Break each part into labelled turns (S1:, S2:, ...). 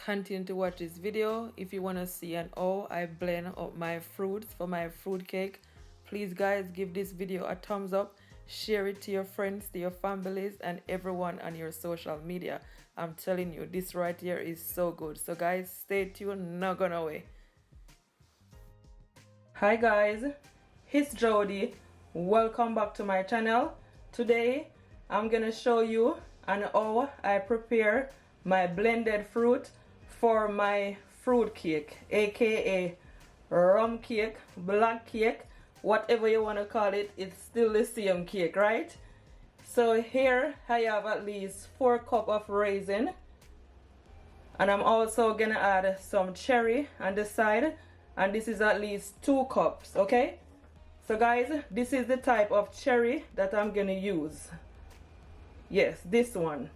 S1: continue to watch this video. If you want to see and how I blend up my fruits for my fruit cake, please guys give this video a thumbs up, share it to your friends, to your families, and everyone on your social media. I'm telling you, this right here is so good. So guys, stay tuned, not gonna away. Hi guys, it's Jody. Welcome back to my channel. Today I'm gonna show you on how I prepare my blended fruit for my fruit cake, aka rum cake, black cake, whatever you want to call it, it's still the same cake, right? So here I have at least 4 cups of raisin, and I'm also gonna add some cherry on the side, and this is at least 2 cups. Okay, so guys, this is the type of cherry that I'm gonna use. Yes, this one.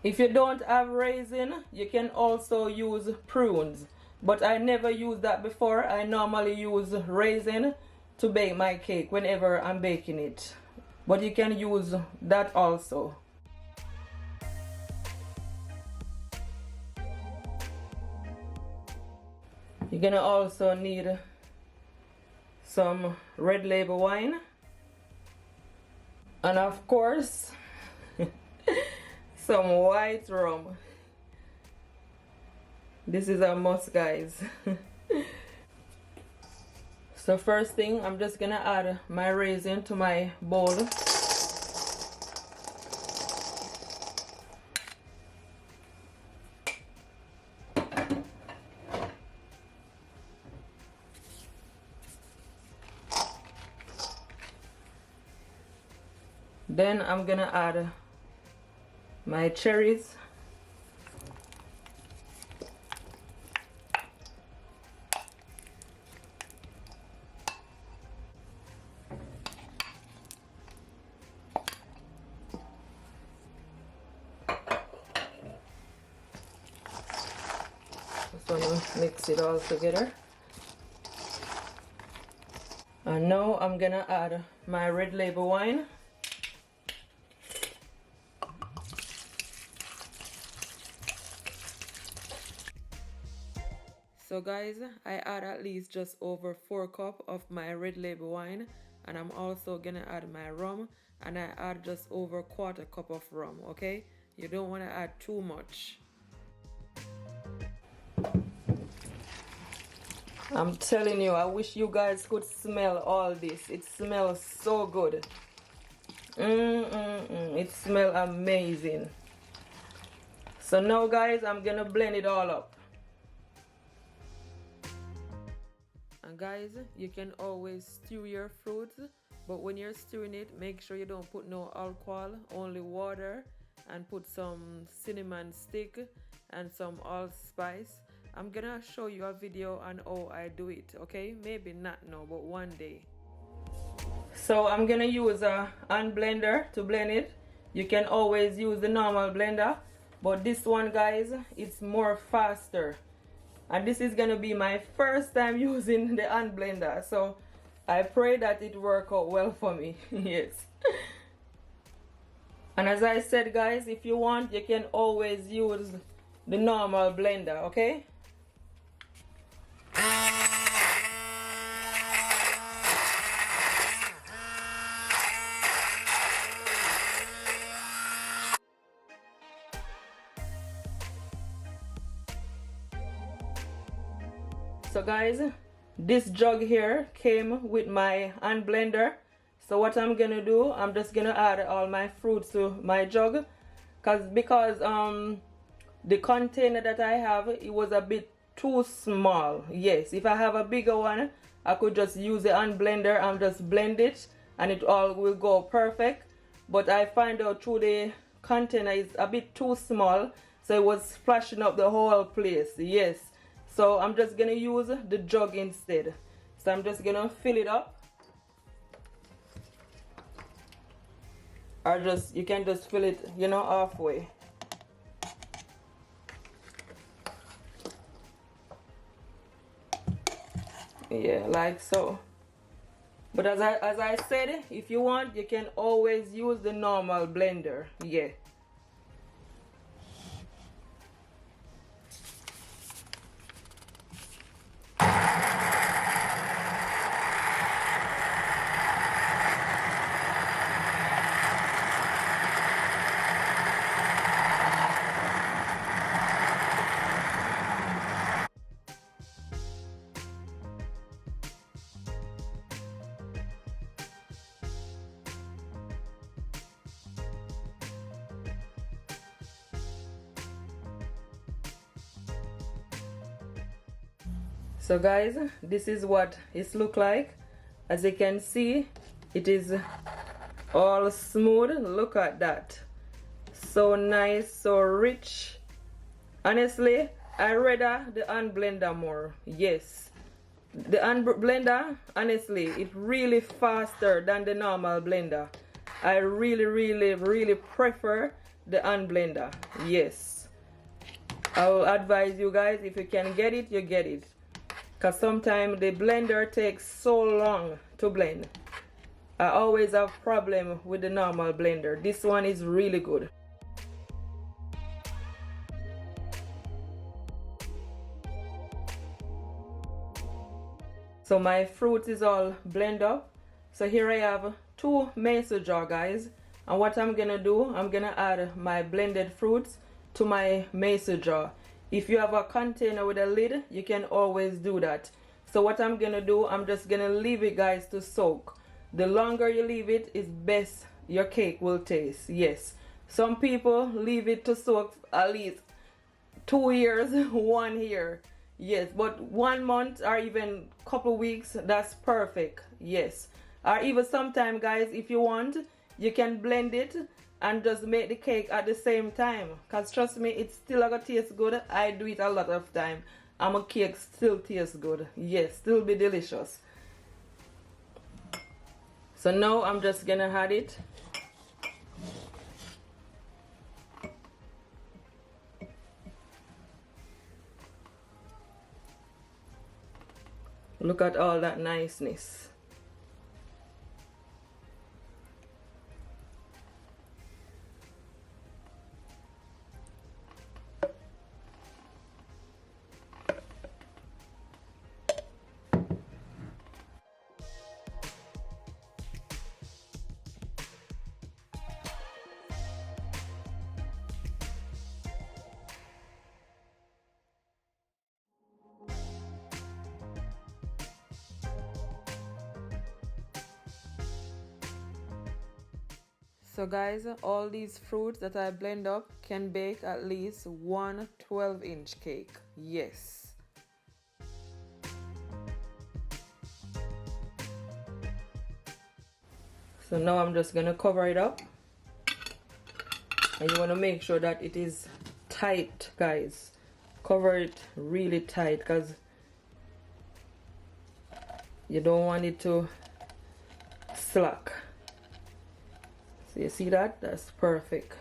S1: If you don't have raisin, you can also use prunes, but I never used that before. I normally use raisin to bake my cake whenever I'm baking it, but you can use that also. You're gonna also need some red label wine, and of course some white rum. This is a must, guys. So first thing, I'm just gonna add my raisin to my bowl. Then I'm gonna add my cherries. Just wanna mix it all together. And now I'm gonna add my red label wine. So guys, I add at least just over 4 cups of my red label wine, and I'm also gonna add my rum, and I add just over 1/4 cup of rum. Okay, you don't want to add too much. I'm telling you, I wish you guys could smell all this. It smells so good. It smells amazing. So now guys, I'm gonna blend it all up. And guys, you can always stew your fruits, but when you're stewing it, make sure you don't put no alcohol, only water, and put some cinnamon stick and some allspice. I'm gonna show you a video on how I do it, okay? Maybe not now, but one day. So I'm gonna use a hand blender to blend it. You can always use the normal blender, but this one, guys, it's more faster. And this is gonna be my first time using the hand blender, so I pray that it work out well for me. Yes. And as I said, guys, if you want, you can always use the normal blender, okay? So guys, this jug here came with my hand blender. So what I'm gonna do, I'm just gonna add all my fruits to my jug, because the container that I have, it was a bit too small. Yes, if I have a bigger one, I could just use the hand blender and just blend it and it all will go perfect. But I find out through the container is a bit too small, so it was splashing up the whole place. Yes, so I'm just gonna use the jug instead. So I'm just gonna fill it up, or just, you can just fill it, you know, halfway. Yeah, like so. But as I said, if you want, you can always use the normal blender. Yeah. So guys, this is what it look like. As you can see, it is all smooth. Look at that. So nice, so rich. Honestly, I rather the hand blender more. Yes, the hand blender, honestly, it really faster than the normal blender. I really prefer the hand blender. Yes, I will advise you guys, if you can get it, you get it, because sometimes the blender takes so long to blend. I always have problem with the normal blender. This one is really good. So my fruit is all blended up. So here I have 2 mason jar, guys. And what I'm gonna do, I'm gonna add my blended fruits to my mason jar. If you have a container with a lid, you can always do that. So what I'm gonna do, I'm just gonna leave it, guys, to soak. The longer you leave it, is best your cake will taste. Yes, some people leave it to soak at least 2 years, 1 year. Yes, but 1 month or even couple weeks, that's perfect. Yes, or even sometime, guys, if you want, you can blend it and just make the cake at the same time, because trust me, it's still gonna taste good. I do it a lot of time and my cake still tastes good. Yes, still be delicious. So now I'm just gonna add it. Look at all that niceness. So guys, all these fruits that I blend up can bake at least one 12-inch cake. Yes. So now I'm just gonna cover it up. And you wanna make sure that it is tight, guys. Cover it really tight, because you don't want it to slack. So you see that? That's perfect.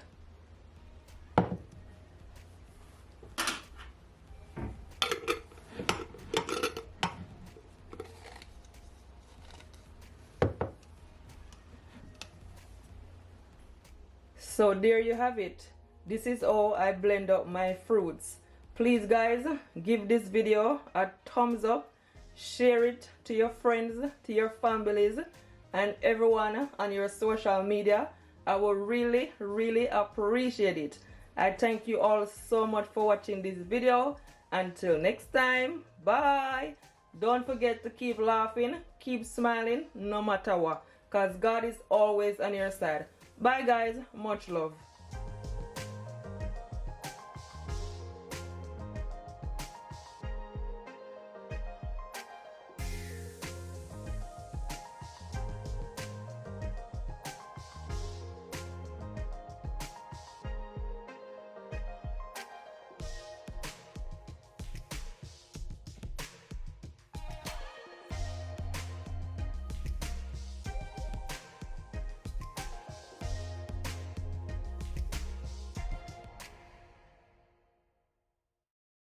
S1: So there you have it. This is how I blend up my fruits. Please guys, give this video a thumbs up, share it to your friends, to your families, and everyone on your social media. I will really appreciate it. I thank you all so much for watching this video. Until next time, bye. Don't forget to keep laughing, keep smiling, no matter what, because God is always on your side. Bye guys, much love.